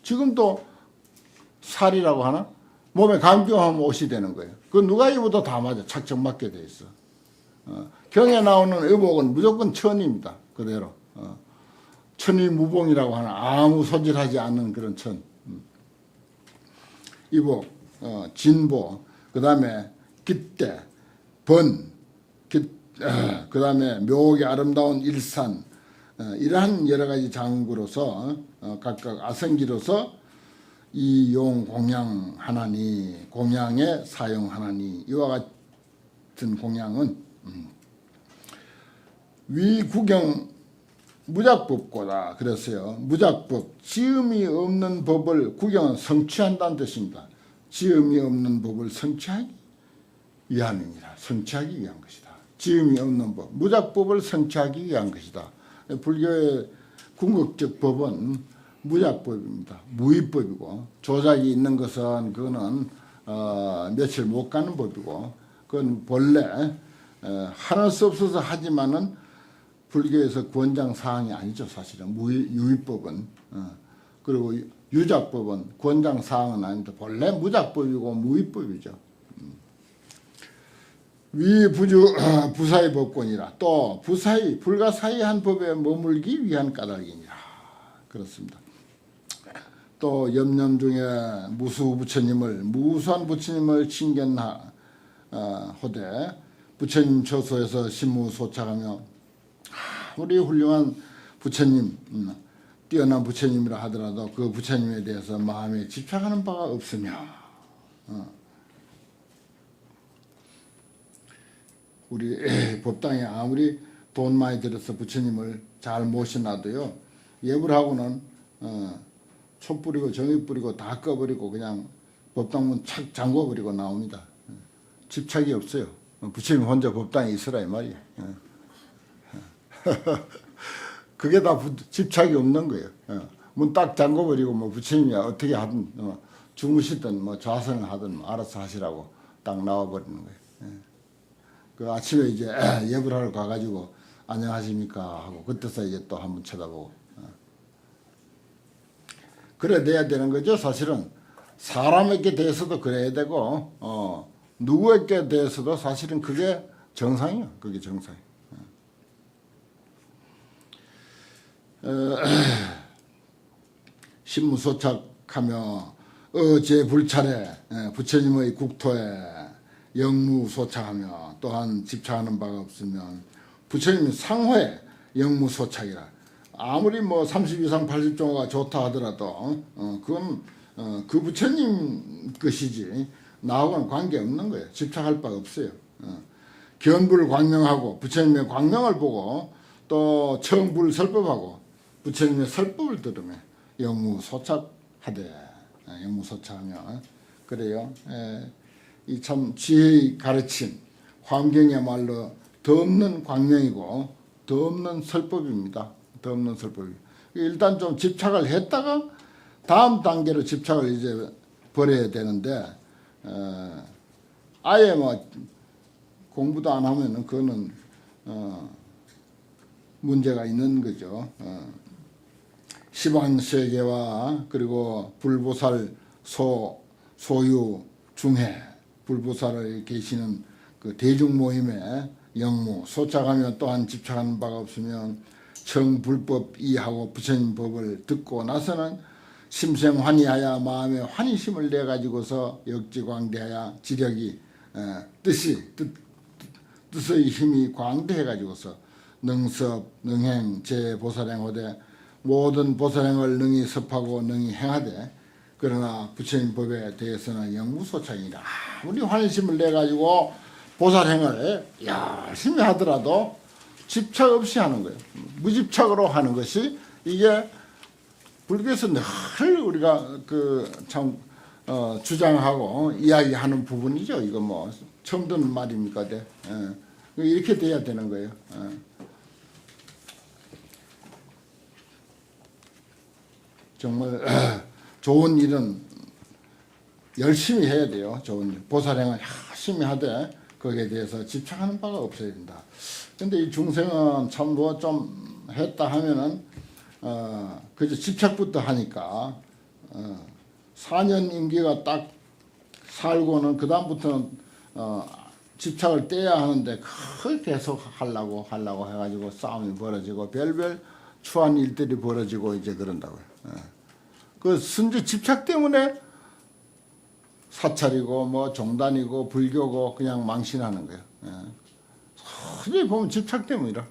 지금도 살이라고 하나? 몸에 감기하면 옷이 되는 거예요. 그 누가 입어도 다 맞아. 착착 맞게 돼 있어. 경에 나오는 의복은 무조건 천입니다. 그대로. 천의무봉이라고 하는 아무 소질하지 않는 그런 천. 이복, 진보, 그 다음에 깃대, 번, 그 다음에 묘하게 아름다운 일산, 이러한 여러 가지 장구로서 각각 아성기로서 이용 공양하나니, 공양에 사용하나니, 이와 같은 공양은 위구경 무작법고다 그랬어요. 무작법, 지음이 없는 법을 구경은 성취한다는 뜻입니다. 지음이 없는 법을 성취하기 위함이니라. 성취하기 위한 것이다. 지음이 없는 법, 무작법을 성취하기 위한 것이다. 불교의 궁극적 법은 무작법입니다. 무위법이고, 조작이 있는 것은 그거는 며칠 못 가는 법이고, 그건 본래 하는 수 없어서 하지만은 불교에서 권장 사항이 아니죠. 사실은 유의법은. 그리고 유작법은 권장 사항은 아닌데 본래 무작법이고 무위법이죠. 위부주 부사의 법권이라, 또 부사의 불가사의한 법에 머물기 위한 까닭이니라. 그렇습니다. 또 염념 중에 무수한 부처님을 칭견하되 부처님 처소에서 신무소착하며 우리 훌륭한 부처님, 뛰어난 부처님이라 하더라도 그 부처님에 대해서 마음에 집착하는 바가 없으며, 우리 법당에 아무리 돈 많이 들여서 부처님을 잘 모셔놔도요, 예불 하고는 촛 뿌리고 정이 뿌리고 다 꺼버리고 그냥 법당문 착 잠궈버리고 나옵니다. 집착이 없어요. 부처님 혼자 법당에 있으라 이 말이에요. 그게 다 집착이 없는 거예요. 문 딱 잠궈버리고 뭐 부처님이 어떻게 하든 주무시든 뭐 좌선을 하든 뭐 알아서 하시라고 딱 나와버리는 거예요. 그 아침에 이제 예불하러 가가지고 안녕하십니까 하고 그때서 이제 또 한번 쳐다보고 그래 돼야 되는 거죠. 사실은 사람에게 대해서도 그래야 되고 누구에게 대해서도 사실은 그게 정상이에요. 그게 정상이에요. 신무소착하며 제불찰에 부처님의 국토에 영무소착하며 또한 집착하는 바가 없으면 부처님이 상호에 영무소착이라. 아무리 뭐 30 이상 80종가 좋다 하더라도 그건 그 부처님 것이지 나하고는 관계없는 거예요. 집착할 바가 없어요. 견불 광명하고 부처님의 광명을 보고 또 청불 설법하고 부처님의 설법을 들으며 영무소착하되, 영무소착하며 그래요. 이 참 지혜의 가르침, 환경이야말로 덧없는 광명이고 덧없는 설법입니다. 덧없는 설법이. 일단 좀 집착을 했다가 다음 단계로 집착을 이제 버려야 되는데 아예 뭐 공부도 안 하면은 그거는 문제가 있는 거죠. 시방세계와 그리고 불보살 소유 중해 불보살을 계시는 그 대중 모임에 영무 소착하며 또한 집착하는 바가 없으면 청불법 이하고 부처님 법을 듣고 나서는 심생환희하여 마음에 환희심을 내 가지고서 역지광대하여 지력이 뜻의 힘이 광대해 가지고서 능섭 능행 제보살행하되 모든 보살행을 능히 섭하고 능히 행하되 그러나 부처님 법에 대해서는 영무소착이라. 아무리 환심을 내가지고 보살행을 열심히 하더라도 집착 없이 하는 거예요. 무집착으로 하는 것이 이게 불교에서 늘 우리가 그 참 주장하고 이야기하는 부분이죠. 이거 뭐 처음 듣는 말입니까? 이렇게 돼야 되는 거예요. 정말 좋은 일은 열심히 해야 돼요. 좋은 일. 보살행을 열심히 하되 거기에 대해서 집착하는 바가 없어야 된다. 근데 이 중생은 참 뭐 좀 했다 하면은 그저 집착부터 하니까 4년 임기가 딱 살고는 그 다음부터는 집착을 떼야 하는데 그 계속 하려고 해가지고 싸움이 벌어지고 별별 추한 일들이 벌어지고 이제 그런다고요. 그 순주 집착 때문에 사찰이고 뭐 종단이고 불교고 그냥 망신하는 거예요. 흔히 보면 집착 때문이라.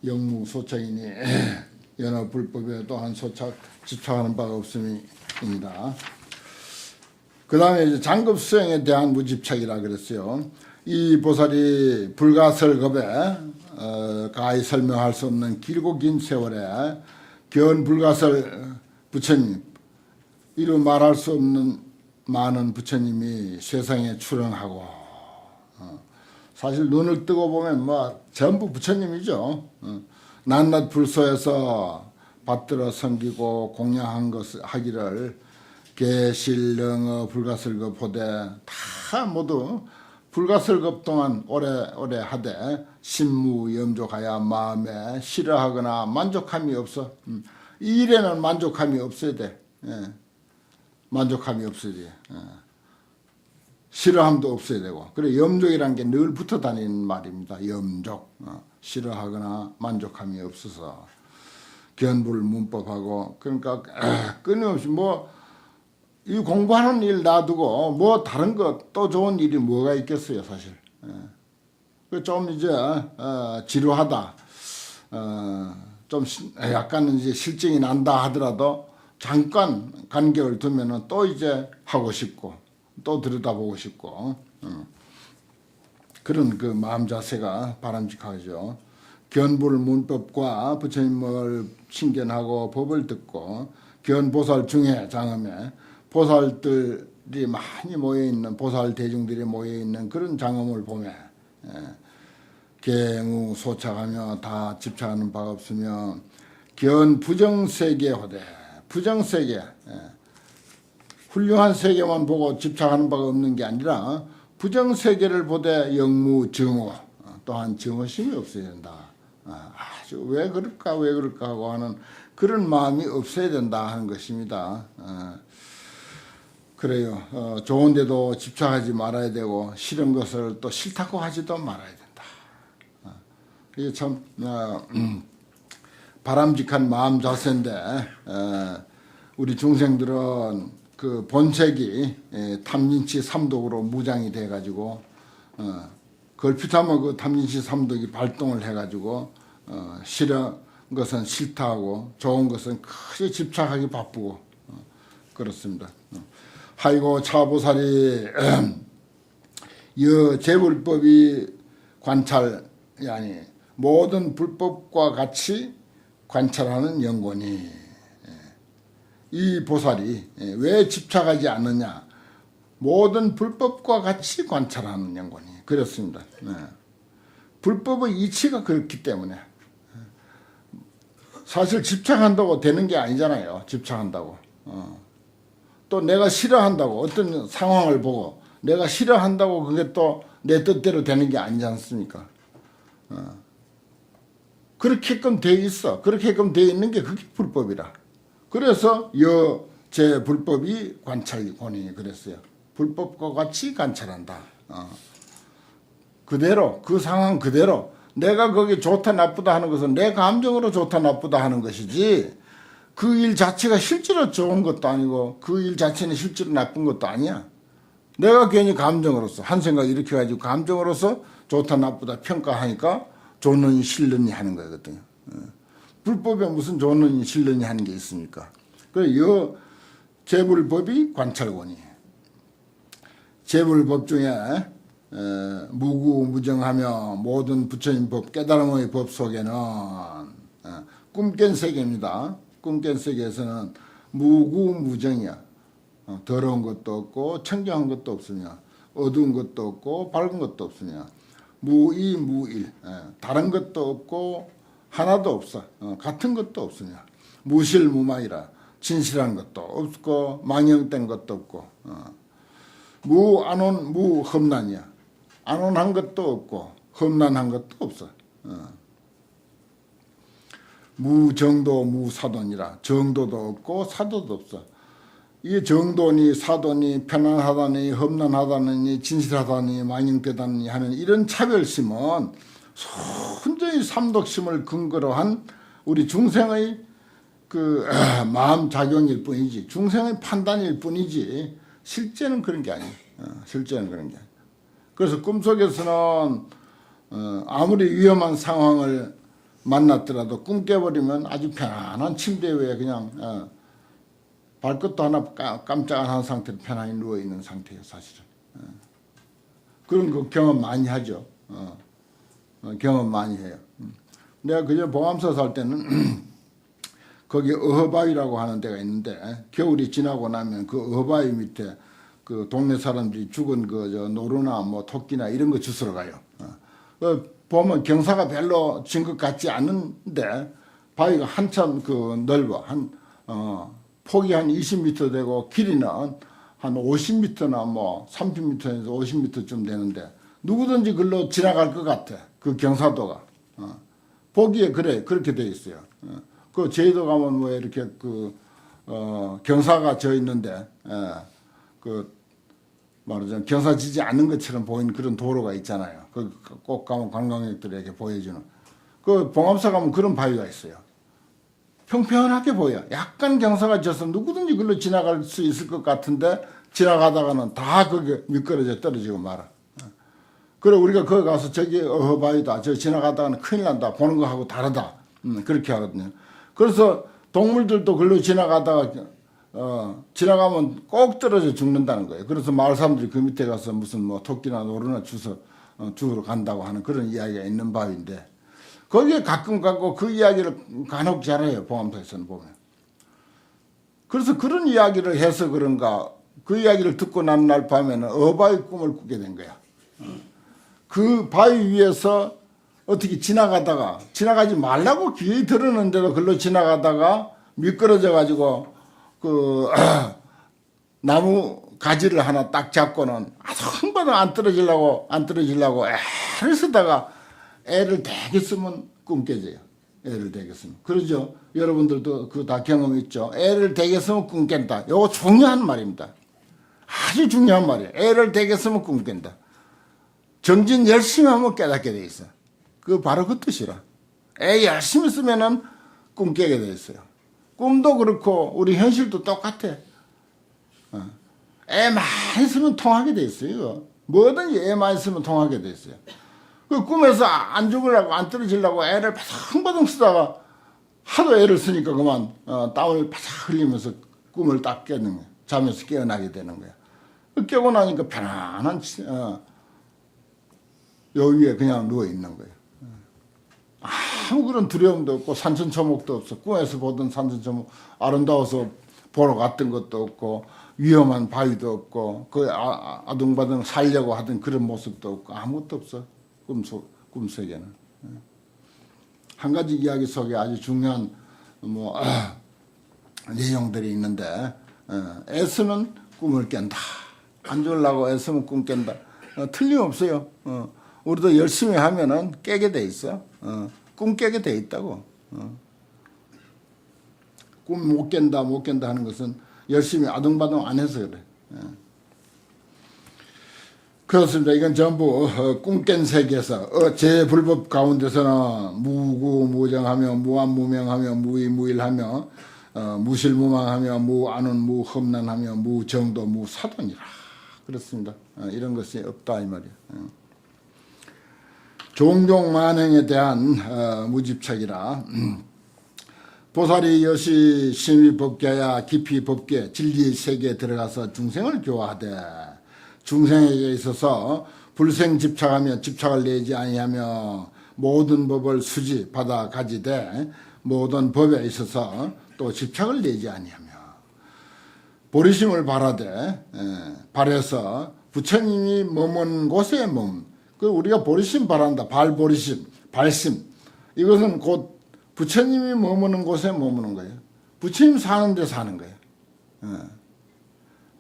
영무소착이니 연어 불법에 또한 소착 집착하는 바가 없음이니라. 그 다음에 이제 장급 수행에 대한 무집착이라 그랬어요. 이 보살이 불가설겁에 가히 설명할 수 없는 길고 긴 세월에 견불가설 부처님, 이루 말할 수 없는 많은 부처님이 세상에 출현하고, 사실 눈을 뜨고 보면 뭐 전부 부처님이죠. 낱낱 불소에서 받들어 섬기고 공양한 것 하기를 계실릉어 불가설급 호대 다 모두 불가설급 동안 오래 하되 신무 염족하여 마음에 싫어하거나 만족함이 없어. 이 일에는 만족함이 없어야 돼. 만족함이 없어야 돼. 싫어함도 없어야 되고. 그래 염족이란 게 늘 붙어 다니는 말입니다. 염족. 싫어하거나 만족함이 없어서 견불 문법하고, 그러니까 끊임없이 뭐 이 공부하는 일 놔두고 뭐 다른 거 또 좋은 일이 뭐가 있겠어요, 사실. 좀 이제 지루하다, 좀 약간 이제 실증이 난다 하더라도 잠깐 간격을 두면은 또 이제 하고 싶고 또 들여다보고 싶고, 그런 그 마음 자세가 바람직하죠. 견불 문법과 부처님을 신견하고 법을 듣고 견보살 중에 장엄에 보살들이 많이 모여있는, 보살 대중들이 모여있는 그런 장엄을 보며 갱우 소착하며 다 집착하는 바가 없으며 견 부정세계 호대, 부정세계, 훌륭한 세계만 보고 집착하는 바가 없는 게 아니라 부정세계를 보되 영무 증오, 또한 증오심이 없어야 된다. 아주 왜 그럴까 하고 하는 그런 마음이 없어야 된다 하는 것입니다. 그래요. 좋은데도 집착하지 말아야 되고 싫은 것을 또 싫다고 하지도 말아야 된다. 이게 참 바람직한 마음 자세인데, 우리 중생들은 그 본색이 탐진치 삼독으로 무장이 돼가지고 걸핏하면 그 탐진치 삼독이 발동을 해가지고 싫은 것은 싫다 하고 좋은 것은 크게 집착하기 바쁘고 그렇습니다. 하이고 차보살이 여 재불법이 관찰, 아니 모든 불법과 같이 관찰하는 연곤이, 이 보살이 왜 집착하지 않느냐, 모든 불법과 같이 관찰하는 연곤이 그렇습니다. 불법의 이치가 그렇기 때문에. 사실 집착한다고 되는 게 아니잖아요. 집착한다고. 또 내가 싫어한다고 어떤 상황을 보고 내가 싫어한다고 그게 또 내 뜻대로 되는 게 아니지 않습니까? 그렇게끔 돼 있어. 그렇게끔 돼 있는 게 그게 불법이라. 그래서 제 불법이 관찰권이 그랬어요. 불법과 같이 관찰한다. 그대로 그 상황 그대로 내가 거기 좋다 나쁘다 하는 것은 내 감정으로 좋다 나쁘다 하는 것이지, 그 일 자체가 실제로 좋은 것도 아니고 그 일 자체는 실제로 나쁜 것도 아니야. 내가 괜히 감정으로서 한 생각 이렇게 가지고 감정으로서 좋다 나쁘다 평가하니까 좋느니 싫느니 하는 거거든요. 불법에 무슨 좋느니 싫느니 하는 게 있습니까? 그래 이 재불법이 관찰권이, 재불법 중에 무구무정하며 모든 부처님 법, 깨달음의 법 속에는 꿈깬 세계입니다. 꿈깬 세계에서는 무구무정이야. 더러운 것도 없고 청정한 것도 없으며 어두운 것도 없고 밝은 것도 없으며 무이무일, 다른 것도 없고 하나도 없어. 같은 것도 없으며 무실무망이라, 진실한 것도 없고 망령된 것도 없고 무안온 무험난이야. 안온한 것도 없고 험난한 것도 없어. 무정도 무사돈이라. 정도도 없고 사도도 없어. 이게 정도니 사도니 편안하다니 험난하다니 진실하다니 망령되다니 하는 이런 차별심은 순전히 삼독심을 근거로 한 우리 중생의 그 마음 작용일 뿐이지, 중생의 판단일 뿐이지 실제는 그런 게 아니에요. 실제는 그런 게 아니에요. 그래서 꿈속에서는 아무리 위험한 상황을 만났더라도 꿈 깨버리면 아주 편안한 침대 위에 그냥 발끝도 하나 깜짝 안 한 상태로 편안히 누워있는 상태예요, 사실은. 그런 거 경험 많이 하죠. 경험 많이 해요. 내가 그저 봉암사 살 때는 거기 어허바위라고 하는 데가 있는데, 겨울이 지나고 나면 그 어허바위 밑에 그 동네 사람들이 죽은 그 저 노루나 뭐 토끼나 이런 거 주스러 가요. 보면 경사가 별로 진 것 같지 않은데 바위가 한참 그 넓어. 폭이 한 20m 되고 길이는 한 50m나 뭐 30m에서 50m쯤 되는데 누구든지 글로 지나갈 것 같아. 그 경사도가. 보기에 그렇게 돼 있어요. 그 제주도 가면 뭐 이렇게 경사가 져 있는데, 말하자면 경사지지 않는 것처럼 보이는 그런 도로가 있잖아요. 꼭 가면 관광객들에게 보여주는. 그 봉암사 가면 그런 바위가 있어요. 평평하게 보여. 약간 경사가 져서 누구든지 글로 지나갈 수 있을 것 같은데 지나가다가는 다 거기 미끄러져 떨어지고 말아. 그래 우리가 거기 가서 저기 어허바위다. 저 지나가다가는 큰일 난다. 보는 거하고 다르다. 그렇게 하거든요. 그래서 동물들도 글로 지나가다가 지나가면 꼭 떨어져 죽는다는 거예요. 그래서 마을 사람들이 그 밑에 가서 무슨 뭐 토끼나 노루나 주우러 간다고 하는 그런 이야기가 있는 바위인데, 거기에 가끔 가고 그 이야기를 간혹 잘해요, 봉암사에서는 보면. 그래서 그런 이야기를 해서 그런가 그 이야기를 듣고 난 날 밤에는 어바위 꿈을 꾸게 된 거야. 그 바위 위에서 어떻게 지나가지 말라고 귀에 들었는데도 글로 지나가다가 미끄러져 가지고 그 나무 가지를 하나 딱 잡고는 아주 한 번도 안 떨어지려고 애를 쓰다가 애를 대게 쓰면 꿈 깨져요. 애를 대게 쓰면. 그러죠. 여러분들도 그거 다 경험 있죠. 애를 대게 쓰면 꿈 깬다. 이거 중요한 말입니다. 아주 중요한 말이에요. 애를 대게 쓰면 꿈 깬다. 정진 열심히 하면 깨닫게 돼 있어. 그 바로 그 뜻이라. 애 열심히 쓰면은 꿈 깨게 돼 있어요. 꿈도 그렇고 우리 현실도 똑같아. 애 많이 쓰면 통하게 돼 있어요. 뭐든지 애 많이 쓰면 통하게 돼 있어요. 그 꿈에서 안 죽으려고 안 떨어지려고 애를 바삭바삭 쓰다가 하도 애를 쓰니까 그만 땀을 바삭 흘리면서 꿈을 딱 깨는 거야. 잠에서 깨어나게 되는 거야. 깨고 나니까 편안한 요 위에 그냥 누워 있는 거예요. 아무 그런 두려움도 없고 산천초목도 없어. 꿈에서 보던 산천초목 아름다워서 보러 갔던 것도 없고 위험한 바위도 없고 그 아둥바둥 살려고 하던 그런 모습도 없고 아무것도 없어. 꿈속에는. 한 가지 이야기 속에 아주 중요한 내용들이 있는데, 애쓰면 꿈을 깬다. 안 죽으려고 애쓰면 꿈 깬다. 틀림없어요. 우리도 열심히 하면은 깨게 돼 있어. 꿈 깨게 돼 있다고. 꿈 못 깬다 하는 것은 열심히 아둥바둥 안 해서 그래. 그렇습니다. 이건 전부 꿈 깬 세계에서 제불법 가운데서는 무구무정하며 무한무명하며 무의무일하며 무실무망하며 무안운 무험난하며 무정도 무사돈이라. 그렇습니다. 이런 것이 없다 이 말이야. 종종 만행에 대한 무집착이라. 보살이 여시 심히 법계야 깊이 법계 진리 세계에 들어가서 중생을 교화하되 중생에게 있어서 불생 집착하며 집착을 내지 아니하며 모든 법을 수지 받아 가지되 모든 법에 있어서 또 집착을 내지 아니하며 보리심을 발해서 부처님이 머문 곳에 그 우리가 보리심 바란다. 발보리심, 발심. 이것은 곧 부처님이 머무는 곳에 머무는 거예요. 부처님 사는 데 사는 거예요.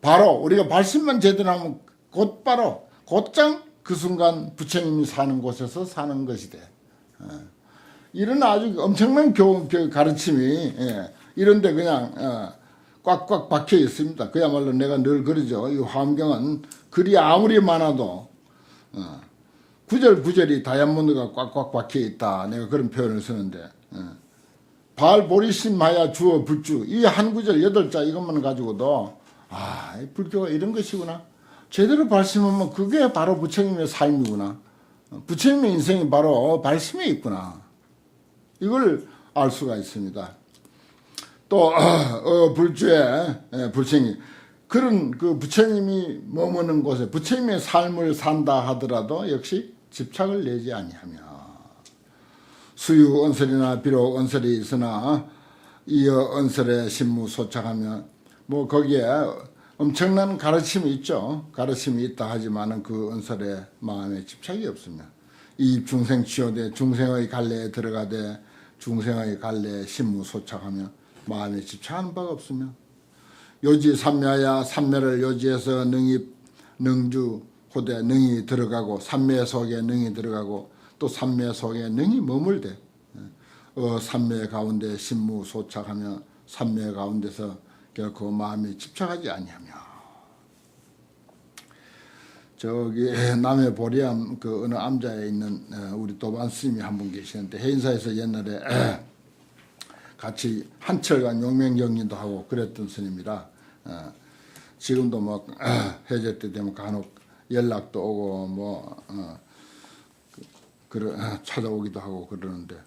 바로 우리가 발심만 제대로 하면 곧바로 곧장 그 순간 부처님이 사는 곳에서 사는 것이 돼. 이런 아주 엄청난 가르침이 이런데 그냥 꽉꽉 박혀 있습니다. 그야말로 내가 늘 그러죠. 이 화엄경은 글이 아무리 많아도 구절구절이 다이아몬드가 꽉꽉 박혀 있다. 내가 그런 표현을 쓰는데 발보리심하야 주어 불주 이 한 구절 8자 이것만 가지고도 불교가 이런 것이구나. 제대로 발심하면 그게 바로 부처님의 삶이구나. 부처님의 인생이 바로 발심에 있구나. 이걸 알 수가 있습니다. 또 불주의 불생이 그런 그 부처님이 머무는 곳에 부처님의 삶을 산다 하더라도 역시 집착을 내지 아니하며 수유 언설이나 비록 언설이 있으나 이어 언설에 신무소착하며 뭐 거기에 엄청난 가르침이 있죠. 가르침이 있다 하지만은 그 언설에 마음에 집착이 없으며 이 중생 치효되 중생의 갈래에 들어가되 중생의 갈래에 신무소착하며 마음에 집착하는 바가 없으며 요지 삼매야 삼매를 요지에서 능주 호대 능이 들어가고 삼매 속에 능이 들어가고 또 삼매 속에 능이 머물되 삼매 가운데 신무소착하며 삼매 가운데서 결코 마음에 집착하지 아니하며 저기 남해 보리암 그 어느 암자에 있는 우리 도반 스님이 한 분 계시는데 해인사에서 옛날에 같이 한철간 용맹정리도 하고 그랬던 스님이라 지금도 뭐 해제 때 되면 간혹 연락도 오고 뭐 찾아오기도 하고 그러는데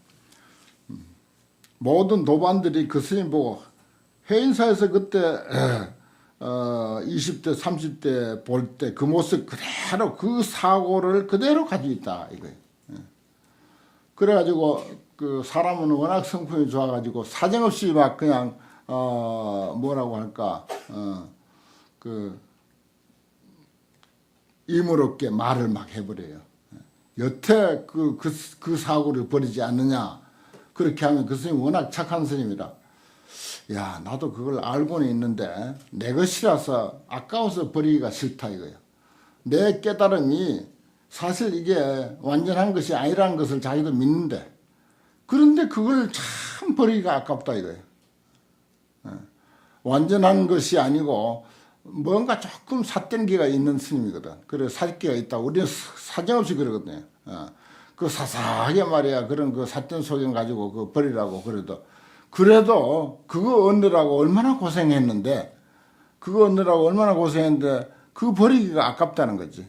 모든 도반들이 그 스님 보고 해인사에서 그때 20대 30대 볼 때 그 모습 그대로 그 사고를 그대로 가지고 있다 이거예요. 그래가지고 그 사람은 워낙 성품이 좋아가지고 사정없이 막 그냥 뭐라고 할까 그 이물없게 말을 막 해버려요. 여태 그 사고를 버리지 않느냐 그렇게 하면 그 스님이 워낙 착한 스님이라 야 나도 그걸 알고는 있는데 내 것이라서 아까워서 버리기가 싫다 이거예요. 내 깨달음이 사실 이게 완전한 것이 아니라는 것을 자기도 믿는데 그런데 그걸 참 버리기가 아깝다 이거예요. 완전한 것이 아니고 뭔가 조금 삿된기가 있는 스님이거든. 그래 삿기가 있다. 우리는 사정없이 그러거든요. 그 사사하게 말이야 그런 그 삿된 소견 가지고 그 버리라고 그래도 그거 얻느라고 얼마나 고생했는데 그 버리기가 아깝다는 거지.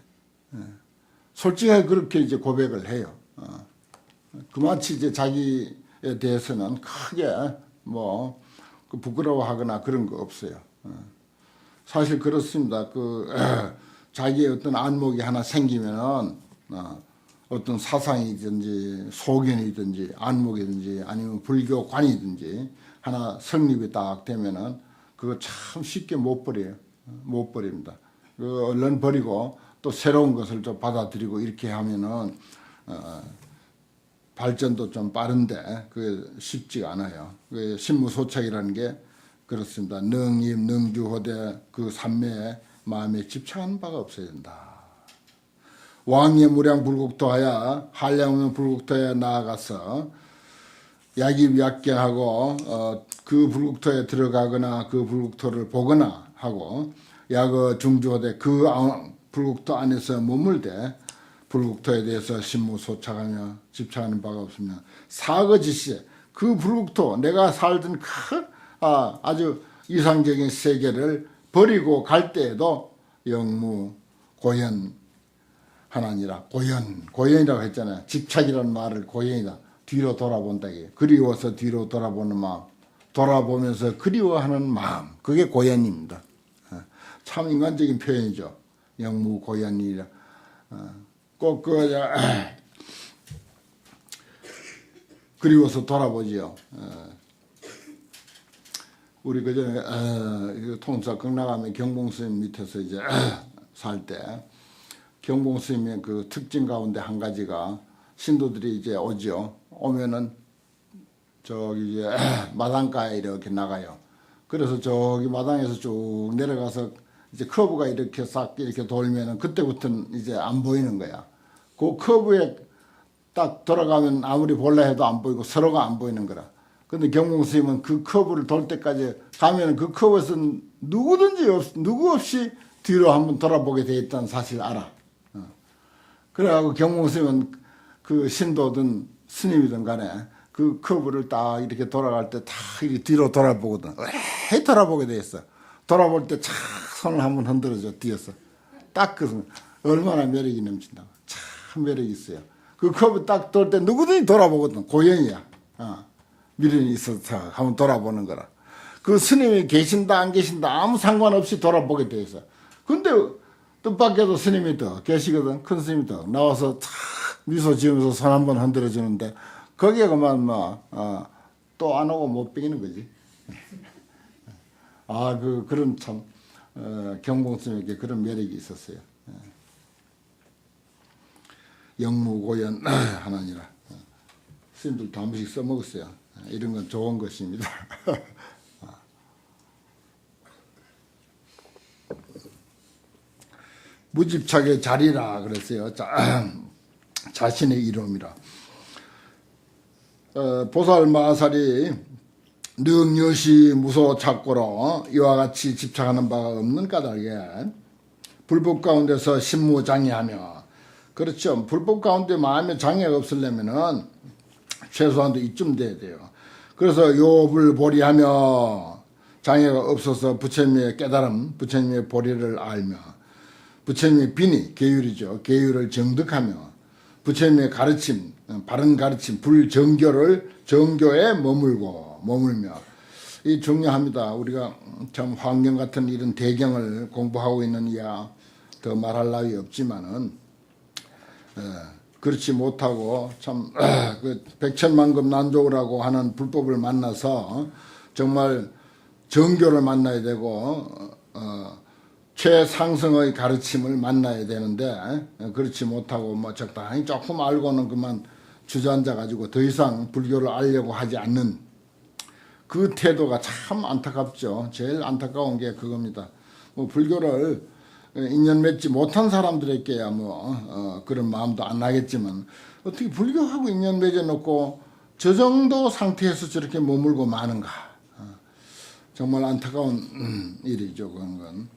솔직하게 그렇게 이제 고백을 해요. 그마치 이제 자기에 대해서는 크게 뭐 부끄러워하거나 그런 거 없어요. 사실 그렇습니다. 자기의 어떤 안목이 하나 생기면은 어떤 사상이든지 소견이든지 안목이든지 아니면 불교관이든지 하나 성립이 딱 되면은 그거 참 쉽게 못 버려요. 못 버립니다. 얼른 버리고 또 새로운 것을 좀 받아들이고 이렇게 하면은 발전도 좀 빠른데 그게 쉽지가 않아요. 신무소착이라는 게 그렇습니다. 능임, 능주호대 그 삼매에 마음에 집착하는 바가 없어야 된다. 왕의 무량 불국토하야 한량없는 불국토에 나아가서 약입약견하고 그 불국토에 들어가거나 그 불국토를 보거나 하고 약의 중주호대 그 불국토 안에서 머물되 불국토에 대해서 신무소착하며 집착하는 바가 없으면 사거지시에 그 불국토 내가 살던 아주 이상적인 세계를 버리고 갈 때에도 영무 고현 하나니라. 고현이라고 했잖아요. 집착이라는 말을 고현이다. 뒤로 돌아본다. 그리워서 뒤로 돌아보는 마음, 돌아보면서 그리워하는 마음, 그게 고현입니다. 참 인간적인 표현이죠. 영무 고현이라. 꼭 그리워서 돌아보지요. 우리 그전에 통사 극락암의 경봉스님 밑에서 이제 살 때 경봉스님의 그 특징 가운데 한 가지가 신도들이 이제 오면은 저기 이제 마당가에 이렇게 나가요. 그래서 저기 마당에서 쭉 내려가서 이제 커브가 이렇게 싹 이렇게 돌면은 그때부터는 이제 안 보이는 거야. 그 커브에 딱 돌아가면 아무리 볼라 해도 안 보이고 서로가 안 보이는 거라. 근데 경공 스님은 그 커브를 돌 때까지 가면 그 커브에서 누구 없이 뒤로 한번 돌아보게 돼 있다는 사실을 알아. 그래가지고 경공 스님은 그 신도든 스님이든 간에 그 커브를 딱 이렇게 돌아갈 때 다 이렇게 뒤로 돌아보거든. 왜 돌아보게 돼 있어. 돌아볼 때 착 손을 한번 흔들어줘, 뒤에서. 딱 그, 얼마나 매력이 넘친다. 참 매력이 있어요. 그 커브 딱 돌 때 누구든지 돌아보거든. 고연이야. 미련이 있어서 한번 돌아보는 거라. 그 스님이 계신다 안 계신다 아무 상관없이 돌아보게 돼 있어. 근데 뜻밖에도 스님이 더 계시거든. 큰 스님이 더 나와서 탁 미소 지으면서 손 한번 흔들어 주는데 거기에 그만 또 안 오고 못 비기는 거지. 그런 참 경공 스님에게 그런 매력이 있었어요. 영무고연 하나니라. 스님들도 한 번씩 써먹었어요. 이런 건 좋은 것입니다. 무집착의 자리라 그랬어요. 자신의 이름이라. 보살마살이 능여시 무소착고로 이와 같이 집착하는 바가 없는 까닭에 불법 가운데서 신무장애하며, 그렇죠. 불법 가운데 마음에 장애가 없으려면은 최소한도 이쯤 돼야 돼요. 그래서 요불 보리하며 장애가 없어서 부처님의 깨달음, 부처님의 보리를 알며, 부처님의 비니, 계율이죠. 계율을 정득하며, 부처님의 가르침, 바른 가르침, 불정교를 정교에 머물며, 이 중요합니다. 우리가 참 환경 같은 이런 대경을 공부하고 있는 이야 더 말할 나위 없지만은, 그렇지 못하고 참 그 백천만급 난조라고 하는 불법을 만나서 정말 정교를 만나야 되고 최상승의 가르침을 만나야 되는데 그렇지 못하고 뭐 적당히 조금 알고는 그만 주저앉아 가지고 더 이상 불교를 알려고 하지 않는 그 태도가 참 안타깝죠. 제일 안타까운 게 그겁니다. 뭐 불교를 인연 맺지 못한 사람들에게야 그런 마음도 안 나겠지만 어떻게 불교하고 인연 맺어놓고 저 정도 상태에서 저렇게 머물고 마는가. 정말 안타까운 일이죠. 그런 건.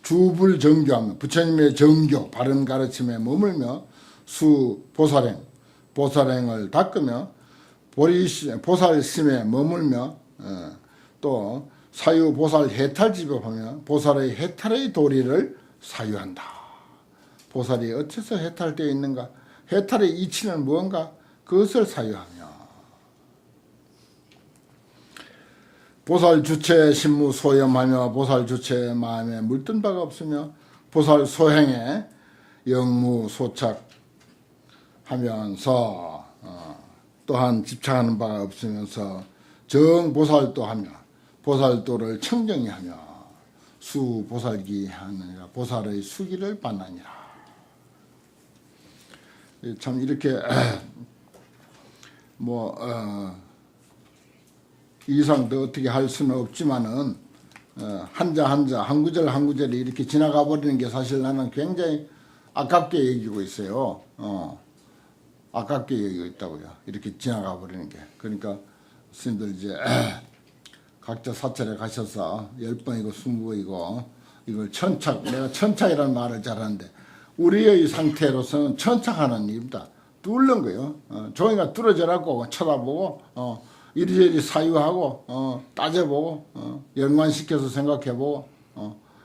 주불 정교하며 부처님의 정교 바른 가르침에 머물며 보살행을 닦으며 보살심에 머물며 또 사유보살 해탈집업하며 보살의 해탈의 도리를 사유한다. 보살이 어째서 해탈되어 있는가? 해탈의 이치는 무언가? 그것을 사유하며 보살 주체 신무 소염하며 보살 주체 마음에 물든 바가 없으며 보살 소행에 영무 소착하면서 또한 집착하는 바가 없으면서 정보살도 하며 보살도를 청정히 하며 수보살기 하느니라. 보살의 수기를 받느니라. 참 이렇게 이상 더 어떻게 할 수는 없지만은 한자 한 구절 한 구절이 이렇게 지나가 버리는 게 사실 나는 굉장히 아깝게 여기고 있어요. 아깝게 여기고 있다고요. 이렇게 지나가 버리는 게. 그러니까 스님들 이제 각자 사찰에 가셔서 10번이고 20번이고 이걸 내가 천착이라는 말을 잘하는데 우리의 상태로서는 천착하는 일입니다. 뚫는 거예요. 종이가 뚫어져갖고 쳐다보고 이리저리 사유하고 따져보고 연관시켜서 생각해보고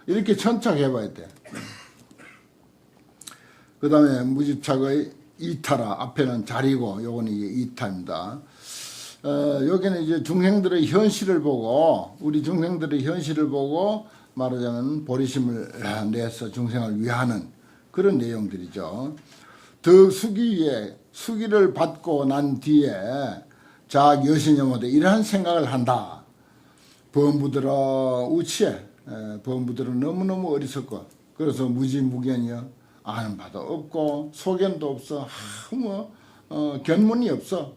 이렇게 천착해봐야 돼. 그 다음에 무집착의 이타라. 앞에는 자리고 요거는 이게 이타입니다. 여기는 이제 중생들의 현실을 보고 우리 중생들의 현실을 보고 말하자면 보리심을 내서 중생을 위하는 그런 내용들이죠. 더 수기 위해 수기를 받고 난 뒤에 자학 여신여모되 이러한 생각을 한다. 범부들어 우치해. 범부들은 너무너무 어리석고 그래서 무지무견이여. 아는 바도 없고 소견도 없어. 견문이 없어.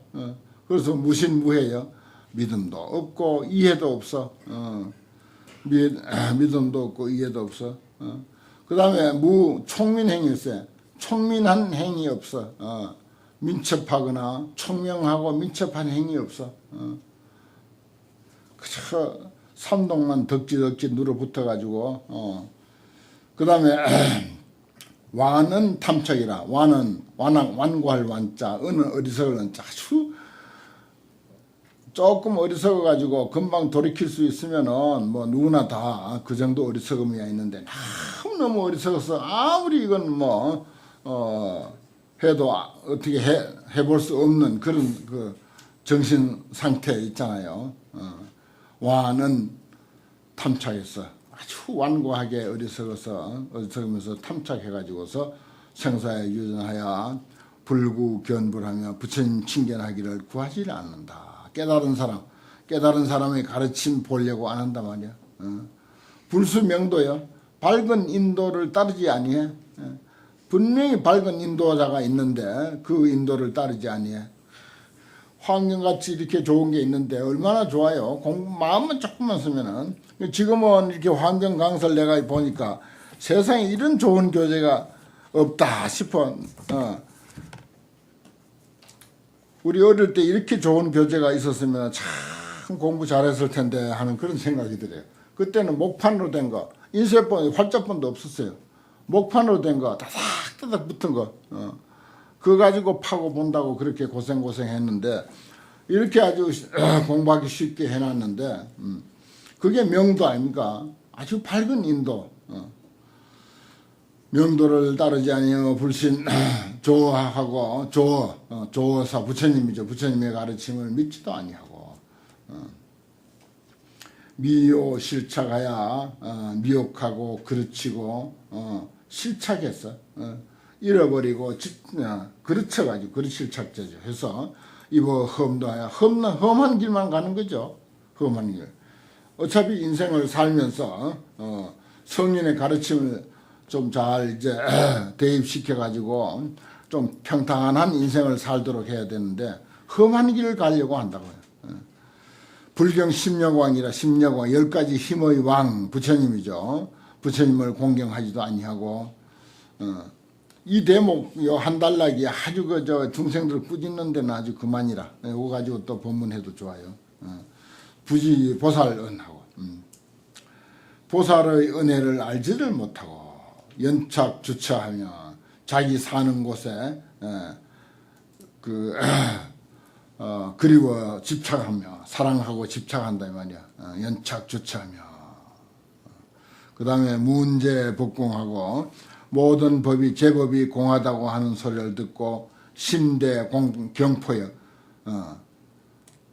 그래서 무신무해요. 믿음도 없고 이해도 없어. 믿음도 없고 이해도 없어. 그 다음에 총민행이 있어요. 총민한 행이 없어. 민첩하거나 총명하고 민첩한 행위 없어. 그저 삼동만 덕지덕지 눌어붙어가지고 그 다음에 완은 탐착이라. 완은 완고할 완자, 은은 어리석을 은자. 아주 조금 어리석어가지고 금방 돌이킬 수 있으면은 뭐 누구나 다 그 정도 어리석음이 있는데 너무 어리석어서 아무리 이건 뭐 해도 어떻게 해볼 수 없는 그런 그 정신 상태 있잖아요. 완은 탐착했어. 아주 완고하게 어리석으면서 탐착해가지고서 생사에 유전하여 불구견불하며 부처님 칭견하기를 구하지 않는다. 깨달은 사람의 가르침 보려고 안 한단 말이야. 불수명도요. 밝은 인도를 따르지 아니해. 분명히 밝은 인도자가 있는데 그 인도를 따르지 아니해. 환경같이 이렇게 좋은 게 있는데 얼마나 좋아요. 마음만 조금만 쓰면은. 지금은 이렇게 환경 강사를 내가 보니까 세상에 이런 좋은 교재가 없다 싶어. 우리 어릴 때 이렇게 좋은 교재가 있었으면 참 공부 잘했을 텐데 하는 그런 생각이 들어요. 그때는 목판으로 된 거, 인쇄본, 활자본도 없었어요. 목판으로 된 거, 다닥다닥 붙은 거, 그거 가지고 파고 본다고 그렇게 고생했는데, 이렇게 아주 공부하기 쉽게 해놨는데, 그게 명도 아닙니까? 아주 밝은 인도. 명도를 따르지 아니하여 불신 조하고 조사 부처님이죠. 부처님의 가르침을 믿지도 아니하고 미요 실착하여 미혹하고 그르치고 실착했어. 잃어버리고 그르쳐가지고 그르실착제죠. 해서 이거 험도하여 험한 길만 가는 거죠. 험한 길. 어차피 인생을 살면서 성인의 가르침을 좀 잘 이제 대입시켜 가지고 좀 평탄한 인생을 살도록 해야 되는데 험한 길을 가려고 한다고요. 불경 십력왕이라. 십력왕 10가지 힘의 왕 부처님이죠. 부처님을 공경하지도 아니하고 이 대목 요 한 달락이 아주 그저 중생들 꾸짖는 데는 아주 그만이라. 이거 가지고 또 법문해도 좋아요. 부지 보살 은하고 보살의 은혜를 알지를 못하고 연착 주차하며 자기 사는 곳에 그리워 집착하며 사랑하고 집착한다 이 말이야. 연착 주차하며 그 다음에 문제 복공하고 모든 법이 제법이 공하다고 하는 소리를 듣고 심대 경포여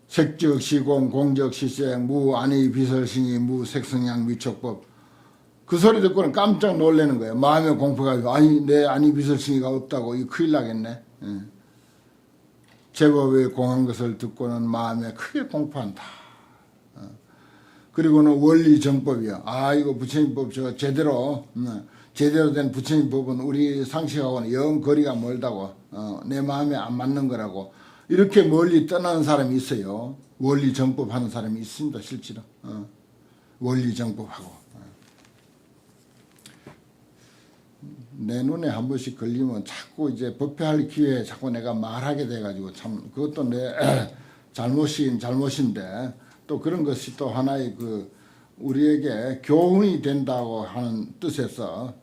색적 시공 공적 시생 무안의 비설신이 무색성양 미촉법 그 소리 듣고는 깜짝 놀라는 거예요. 마음에 공포가 아니 내 안이 비설신이가 없다고 이거 큰일 나겠네. 제법에 공한 것을 듣고는 마음에 크게 공포한다. 그리고는 원리 정법이요. 이거 부처님 법 저 제대로 된 부처님 법은 우리 상식하고는 영 거리가 멀다고 내 마음에 안 맞는 거라고 이렇게 멀리 떠나는 사람이 있어요. 원리 정법 하는 사람이 있습니다. 실제로 원리 정법하고 내 눈에 한 번씩 걸리면 자꾸 이제 법회할 기회에 자꾸 내가 말하게 돼가지고 참 그것도 내 잘못인데 또 그런 것이 또 하나의 그 우리에게 교훈이 된다고 하는 뜻에서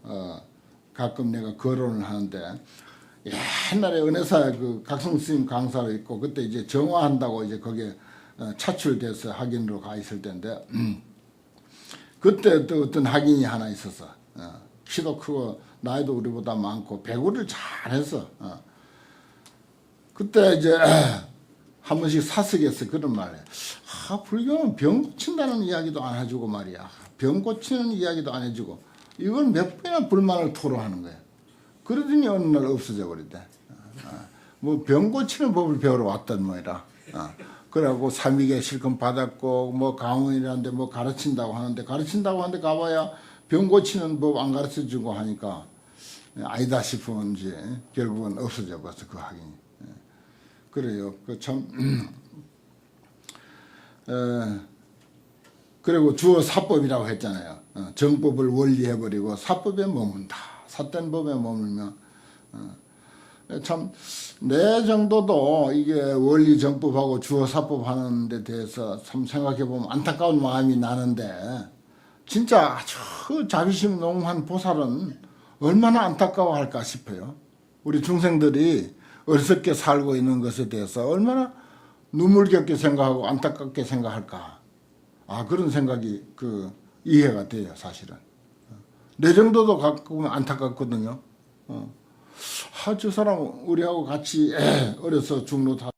가끔 내가 거론을 하는데 옛날에 은혜사 그 각성 스님 강사로 있고 그때 이제 정화한다고 이제 거기에 차출돼서 학인으로 가 있을 텐데 그때 또 어떤 학인이 하나 있었어. 키도 크고 나이도 우리보다 많고 배구를 잘해서 그때 이제 한 번씩 사석에서 그런 말을 해. 불교는 병 고친다는 이야기도 안 해주고 말이야. 병 고치는 이야기도 안 해주고 이걸 몇 번이나 불만을 토로하는 거야. 그러더니 어느 날 없어져 버리대. 뭐 병 고치는 법을 배우러 왔단 말이라. 그래갖고 삼위계 실컷 받았고 뭐 강원이라는데 뭐 가르친다고 하는데 가봐야 병 고치는 법 안 가르쳐주고 하니까 아니다 싶으면 이제 결국은 없어져 버렸어 그 학인이. 그래요. 그 참 그리고 주어 사법이라고 했잖아요. 정법을 원리해버리고 사법에 머문다. 삿된 법에 머물면 참 내 정도도 이게 원리 정법하고 주어 사법 하는 데 대해서 참 생각해 보면 안타까운 마음이 나는데, 진짜 아주 자비심 농후한 보살은 얼마나 안타까워할까 싶어요. 우리 중생들이 어리석게 살고 있는 것에 대해서 얼마나 눈물겹게 생각하고 안타깝게 생각할까. 그런 생각이 이해가 돼요, 사실은. 내 정도도 가끔 안타깝거든요. 저 사람 우리하고 같이 어려서 중로 다